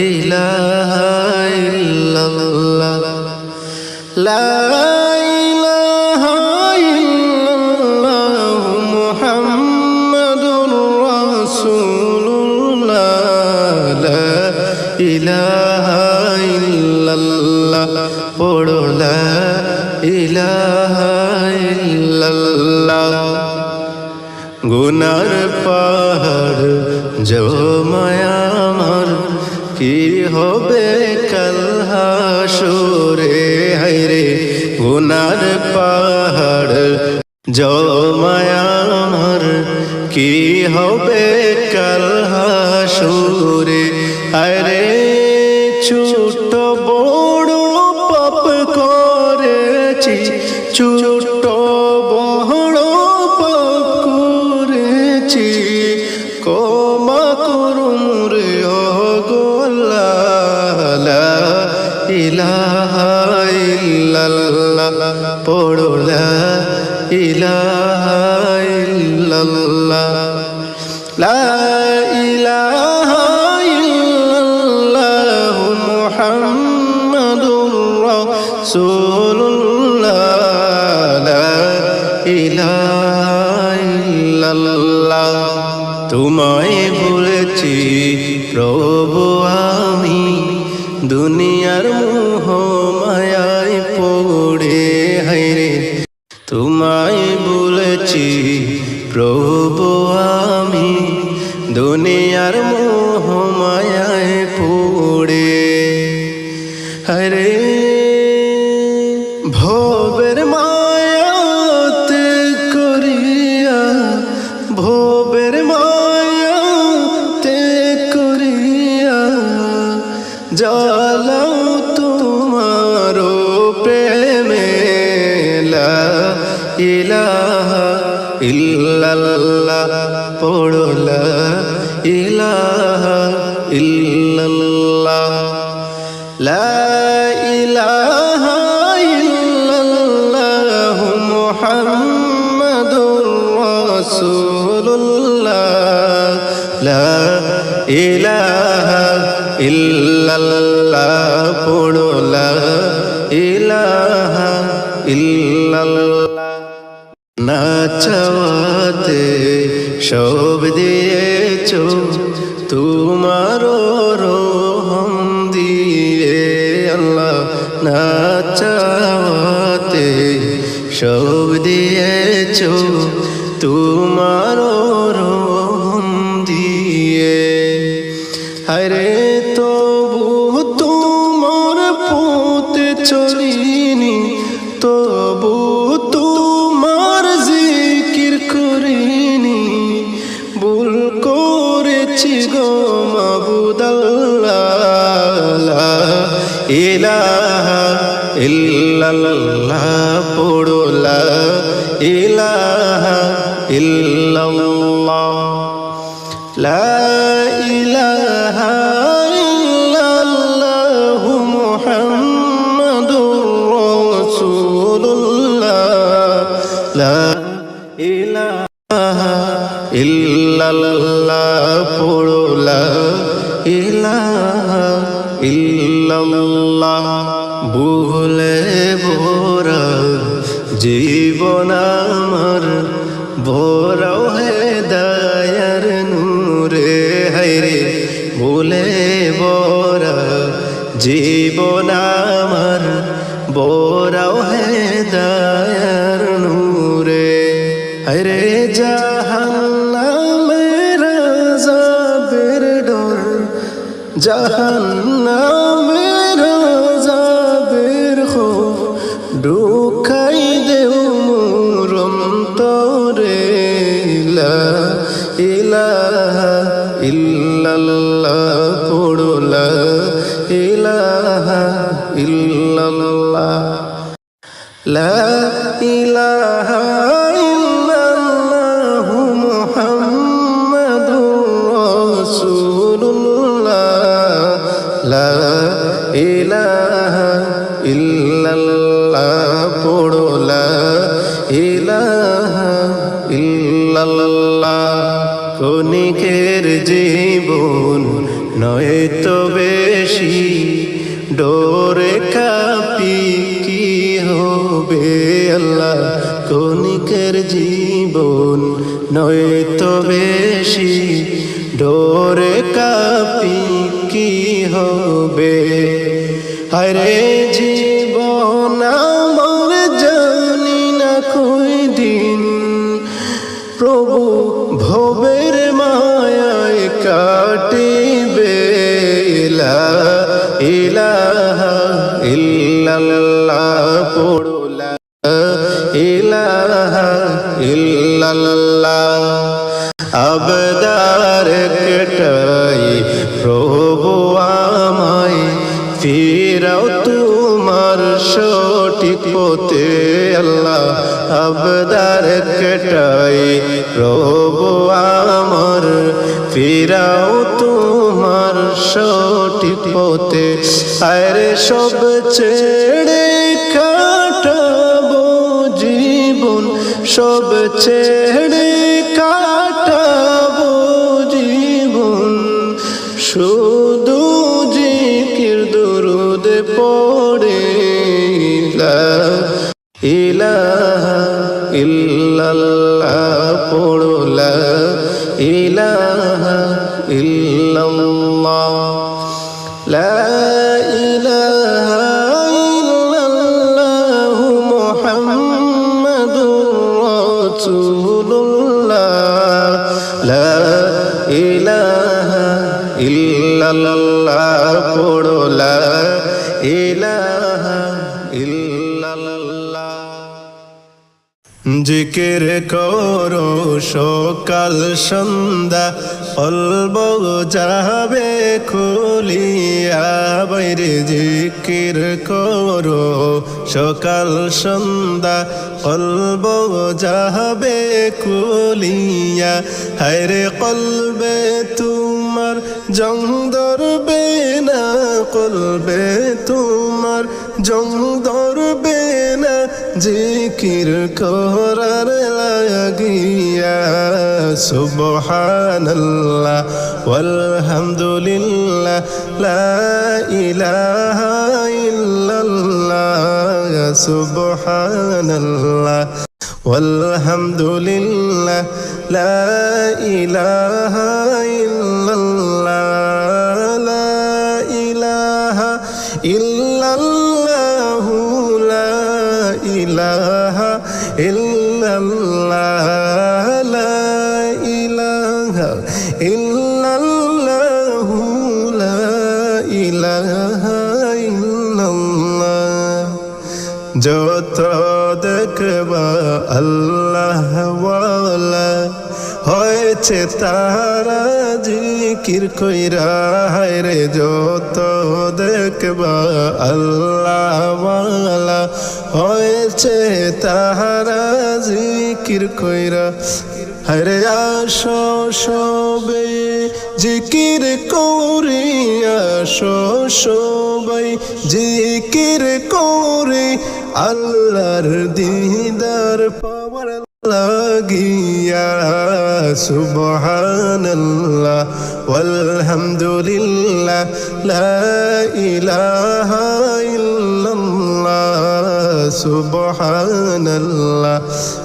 ইলাহা ইল্লাল্লাহ লা ইলাহা ইল্লাল্লাহ মুহাম্মাদুর রাসূলুল্লাহ লা ইলাহা ইল্লাল্লাহ পড়ো লা ইলাহা ইল্লাল্লাহ গুনার পাহাড় জমায় আমার কি হবে কাল হাসরে হায়রে গুনার পাহাড় জমায় আমার কি হবে কাল হাসরে হায়রে ছোট বড় পাপ করেছি ছোট বড় পাপ করেছি ক্ষমা করুন রে ও গো আল্লাহ লা ইলাহা ইল্লাল্লাহ পড়ো লা ইলাহা ইল্লাল্লাহ লা ইলাহা ইল্লাল্লাহ মুহাম্মাদুর রাসূলুল্লাহ লা ইলাহা ইল্লাল্লাহ তোমায় বলেছি প্রভু আমি দুনিয়ার মোহ মায়ায় পড়ে হায়রে তোমায় বলেছি প্রভু আমি দুনিয়ার মোহ মায়ায় পড়ে হায়রে ভবের মায়াতে করিয়া ভবের মায়াতে করিয়া জ্বালাও তোমার প্রেমে লা ইলাহা ইল্লাল্লাহ পড়ো লা ইলাহা ইল্লাল্লাহ লা ইলাহা ইল্লাল্লাহ মুহাম্মাদুর রাসূলুল্লাহ লা ইলাহা ইল্লাল্লাহ পড়ো লা ইলাহা ইল্লাল্লাহ না চাওয়াতে সব দিয়েছো তোমার রহম দিয়ে আল্লাহ না চাওয়াতে সব দিয়েছো তোমার রহম দিয়ে হায়রে তবু তোমার পথে চলিনি তবু তোমার জিকির করিনি ভুল করেছি গো মাবুদ আল্লাহ লা ইলাহা ইল্লাল্লাহ পড়ো লা ইলাহা ইল্লাল্লাহ লা ইলাহা ইল্লাল্লাহ মুহাম্মাদুর রাসূলুল্লাহ লা ইলাহা ইল্লাল্লাহ পড়ো লা ইলাহা ইল্লাল্লাহ ভুলে ভরা জীবন আমার ভরাও হেদায়ার নূরে হায়রে ভুলে ভরা জীবন আমার ভরাও হেদায়ার নূরে হায়রে জাহান্নামের আযাবের ডর জাহান্নামের আযাবের খৌফ ঢুকাই দেও মোর অন্তরে লা ইলাহা ইল্লাল্লাহ পড়ো লা ইলাহা ইল্লাল্লাহ লা ইলাহা ইল্লাল্লাহ মুহাম্মাদুর রাসূলুল্লাহ লা ইলাহা ইল্লাল্লাহ পড়ো লা ইলাহা ইল্লাল্লাহ ক্ষণিকের জীবন নয় তবে জীবন নয়তো বেশি ডোরে কাঁপি কি হবে হায়রে জীবন আমার জানি না কই দিন প্রভু ভবের মায়ায় কাটিবে লা ইলাহা ইল্লাল্লাহ পড়ো লা ইলাহা ইল্লাল্লাহ আবদার একটাই প্রভু আমায় ফিরাও তোমার সঠিক পথে আল্লাহ আবদার একটাই প্রভু আমার ফিরাও তোমার সঠিক পথে আরে সব ছেড়ে কাটাবো জীবন সব ছেড়ে কাটাবো জীবন শুধু জিকির দুরুদ পড়ে লা ইলাহা ইল্লাল্লাহ পড়ো লা ইলাহা ইল্লাল্লাহ লা ইলাহা ইল্লাল্লাহ মুহাম্মাদুর রাসূলুল্লাহ লা ইলাহা ইল্লাল্লাহ পড়ো লা ইলাহা ইল্লাল্লাহ জিকির করো সকাল সন্ধ্যা কলব যাবে খুলিয়া বাইরে জিকির করো সকাল সন্ধ্যা কলব যাবে খুলিয়া হায়রে কলবে তোমার জং ধরবে না কলবে তোমার জং ধরবে না জিকির করার লাগিয়া সুবহানাল্লাহ ওয়ালহামদুলিল্লাহ লা ইলাহা ইল্লাল্লাহ সুবহানাল্লাহ ওয়ালহামদুলিল্লাহ লা ইলাহা ইল্লাল্লাহ লা ইলাহা ইল্লাল্লাহ লা ইলাহা ইল্লাল্লাহ লা ইলাহা ইল্লাল্লাহ লা ইলাহা ইল্লাল্লাহ যত দেখবা আল্লাহ ওয়ালা হয়েছে তারা জিকির কইরা হায়রে যত দেখবা আল্লাহ ওয়ালা হয়েছে তারা জিকির কইরা হায়রে আসো সবে জিকির করি আসো সবাই জিকির করি আল্লাহর দিদার পাওয়ার লাগিয়া সুবহানাল্লাহ ওয়ালহামদুলিল্লাহ লা ইলাহা ইল্লাল্লাহ সুবহানাল্লাহ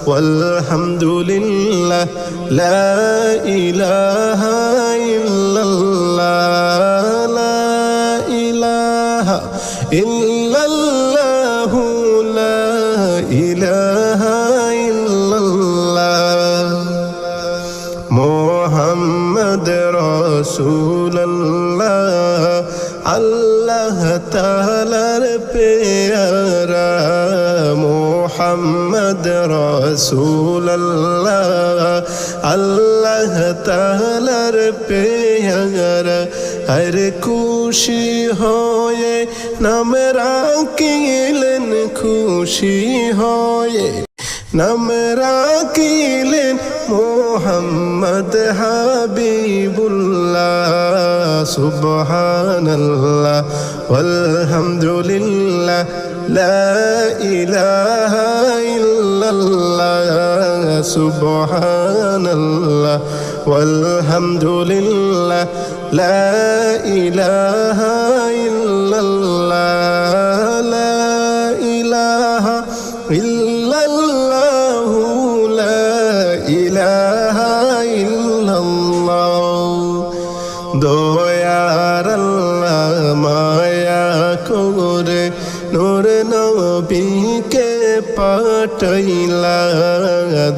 ওয়ালহামদুলিল্লাহ লা ইলাহা ইল্লাল্লাহ লা ইলাহা ইল্লাল্লাহ লা ইলাহা ইল্লাল্লাহ মুহাম্মদ রাসূলুল্লাহ আল্লাহ তাআলার পেয়ারা মুহাম্মদ রাসূলুল্লাহ আল্লাহ তাআলার পেয়ারা হর খুশি হয়ে নাম রাখিলেন খুশি হয়ে নাম রাখিলেন মুহাম্মদ হাবিবুল্লাহ সুবহানাল্লাহ ওয়ালহামদুলিল্লাহ লা ইলাহা ইল্লাল্লাহ সুবহানাল্লাহ ওয়ালহামদুলিল্লাহ লা ইলাহা ইল্লাল্লাহ লা ইলাহা ইল্লাল্লাহ লা ইলাহা ইল্লাল্লাহ দয়ার আল্লাহ মায়া করে নূর নবীকে পাঠাইলা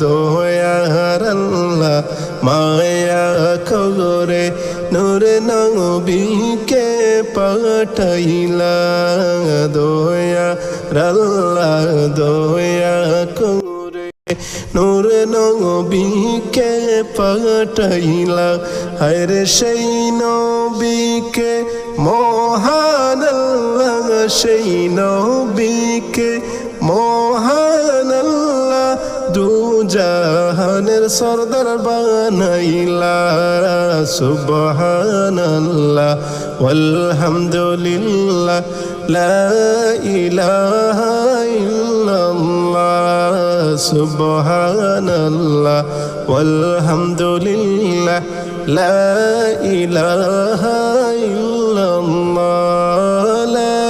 দয়ার আল্লাহ মায়া করে নূর নবীকে পাঠাইলা দয়ার আল্লাহ দয়া করে নূর নবীকে পাঠাইলা হায়রে সেই নবীকে মহান আল্লাহ সেই নবীকে মহান আল্লাহ দু জাহানের সরদার বানাইলা সুবহানাল্লাহ ওয়ালহামদুলিল্লাহ লা ইলাহা ইল্লাল্লাহ সুবহানাল্লাহ ওয়ালহামদুলিল্লাহ লা ইলাহা ইল্লাল্লাহ লা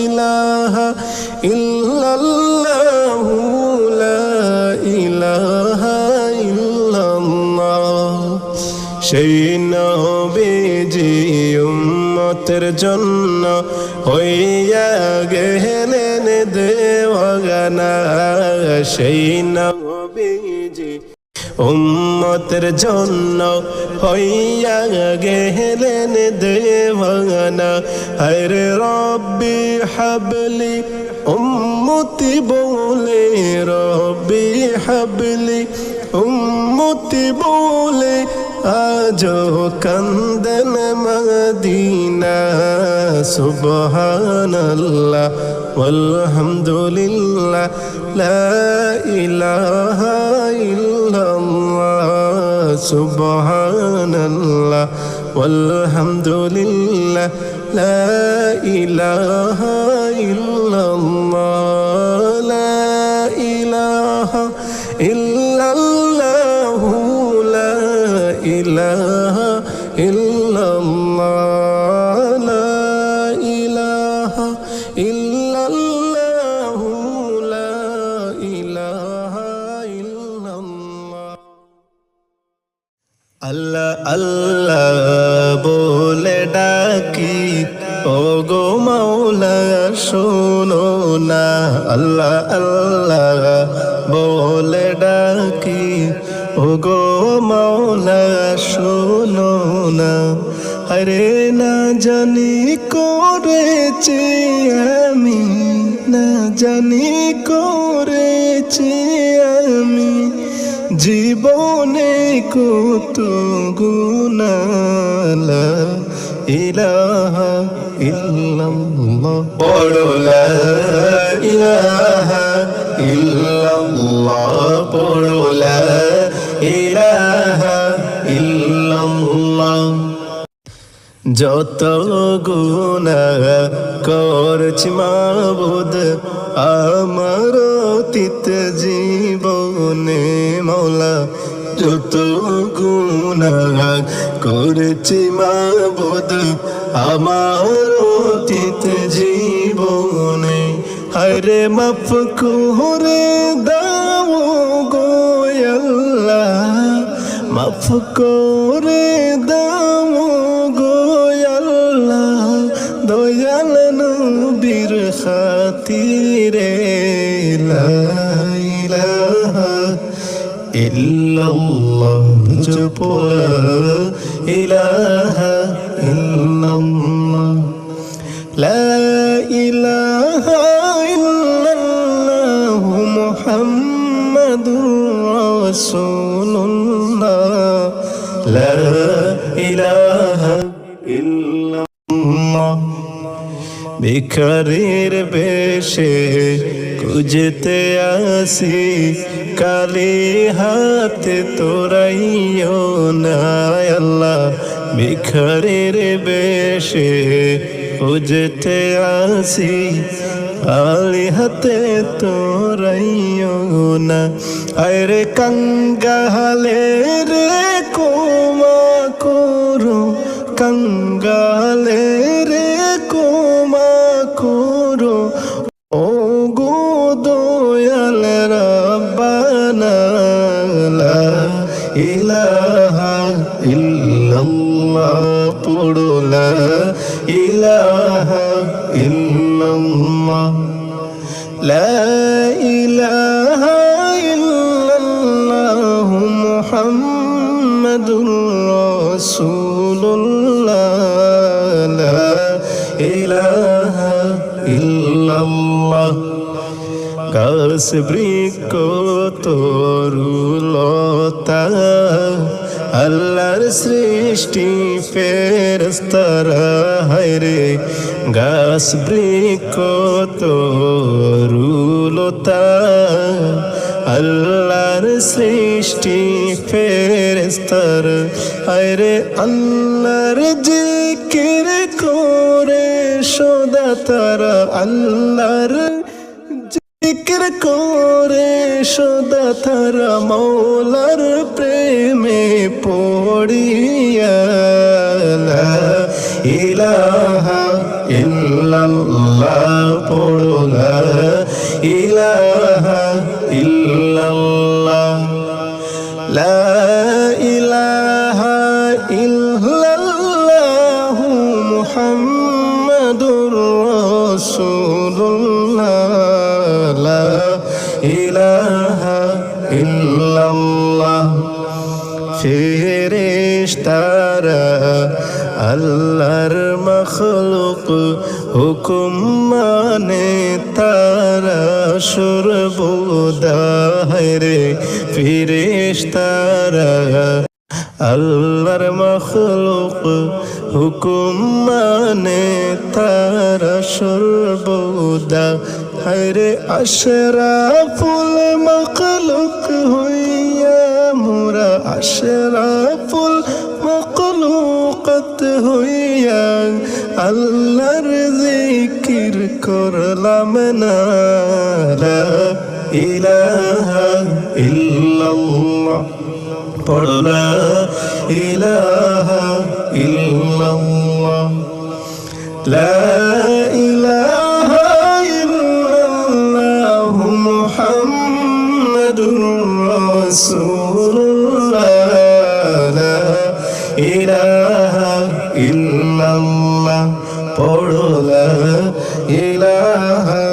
ইলাহা ইল্লাল্লাহ লা ইলাহা ইল্লাল্লাহ সেই নবীজি উম্মতের জন্য হইয়া গেলেন দেওয়ানা সেই নবীজি উম্মতের জন্য হইয়া গেলেন দেওয়ানা হায়রে রব্বি হাবলি উম্মতি বলে রব্বি হাবলি উম্মতি বলে আজো কান্দেন মদিনা সুবহানাল্লাহ ওয়ালহামদুলিল্লাহ লা ইলাহা ইল্লাল্লাহ সুবহানাল্লাহ ওয়ালহামদুলিল্লাহ লা ইলাহা ইল্লাল্লাহ লা ইলাহা ইল্লাল্লাহ লা ইলাহা ইল্লাল্লাহ লা ইলাহা ইল্লাল্লাহ লা ইলাহা ইল্লাল্লাহ আল্লাহ আল্লাহ বলে ডাকি ও গো মাওলা শোনো না আল্লাহ আল্লাহ বলে ডাকি ও গো মাওলা শোনো না আরে না জানি করেছি আমি না জানি করেছি আমি জীবনে কত গুনাহ লা ইলাহা ইল্লাল্লাহ পড়ো লা ইলাহা ইল্লাল্লাহ পড়ো লা ইলাহা ইল্লাল্লাহ যত গুনাহ করছি মাবুদ আমার অতীত জীবনে মওলা যত গুনাহ করেছি মাবুদ আমার অতীত জীবনে হরে মাফ করে দাও গো আল্লাহ মাফ করে দাও গো আল্লাহ দয়াল নবীর খাতিরে লা ইলাহা ইল্লাল্লাহ জপ লা ইলাহা ইল্লাল্লাহ লা ইলাহা ইল্লাল্লাহ মুহাম্মাদুর রাসূলুল্লাহ লা ইলাহা ইল্লাল্লাহ ভিখারির বেশে খুঁজতে আসি কালি হাতে তোরাইও না আল্লাহ ভিখারির বেশে খুঁজতে আসি কালি হাতে তোরাইও না আরে কঙ্গালে রে কোমা করো কঙ্গালে রে কোমা করো ও গো দয়াল রাব্বানা লা ইলাহা ইল্লাল্লাহ পড়ো লা ইলাহা ইল্লাল্লাহ লা ইলাহা ইল্লাল্লাহু মুহাম্মাদুর রাসূলুল্লাহ লা ইলাহা ইল্লাল্লাহ গাছ বৃক্ষ তরুলতা আল্লাহর সৃষ্টি ফেরেশতারা হায়রে গাছ বৃক্ষ তরুলতা আল্লাহর সৃষ্টি ফেরেশতারা হায়রে আল্লাহর জিকির করে সদা তারা আল্লাহর জিকির করে সদা তারা মৌলার প্রেমে পড়িয়া লা ইলাহা ইল্লাল্লাহ পড়ো লা ইলাহা ইল্লাল্লাহ লা ইলাহা ইল্লাল্লাহু মুহাম্মাদুর রাসূলুল্লাহ লা ইলাহা ইল্লাল্লাহ ফেরেশতারা আল্লাহর মখলুক হুকুম মানে তারা সর্বদা হায়রে ফেরেশতারা আল্লাহর মখলুক হুকুম মানে তারা সর্বদা হায়রে আশরাফুল মখলুক হইয়া মোরা আশরাফুল মখলুকত হইয়া আল্লাহর জিকির করলাম না লা ইলাহা ইল্লাল্লাহ পড়ো লা ইলাহা ইল্লাল্লাহ লা ইলাহা ইল্লাল্লাহ মুহাম্মাদুর রাসূলুল্লাহ লা ইলাহা ইল্লাল্লাহ পড়ো লা ইলাহা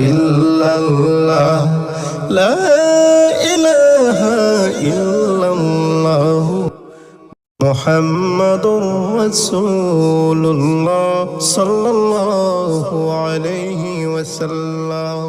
ইল্লাল্লাহ লা ইলাহা ইল্লাল্লাহ মুহাম্মাদুর রাসূলুল্লাহ সাল্লাল্লাহু আলাইহি ওয়াসাল্লাম।